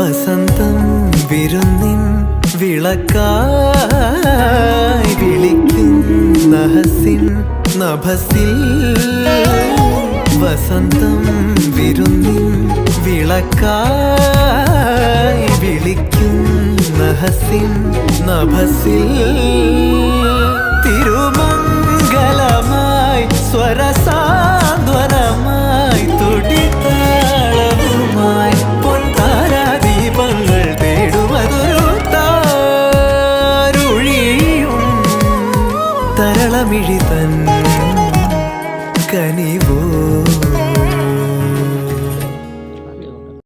വസന്തം വിരുന്നിൻ വിളക്കായി വിളിക്കുന്ന ഹസിൻ നഭസിൽ വസന്തം വിരുന്നിൻ വിളക്കായി വിളിക്കുന്ന ഹസിൻ നഭസിൽ തിരുമംഗലമായി സ്വരസാന്ത്വനമായി തുടിത്താളവുമായി പൊൻതാരാദീപങ്ങൾ തേടുവതൊരു താരുഴിയും തരളമിഴി തൻ കനിവു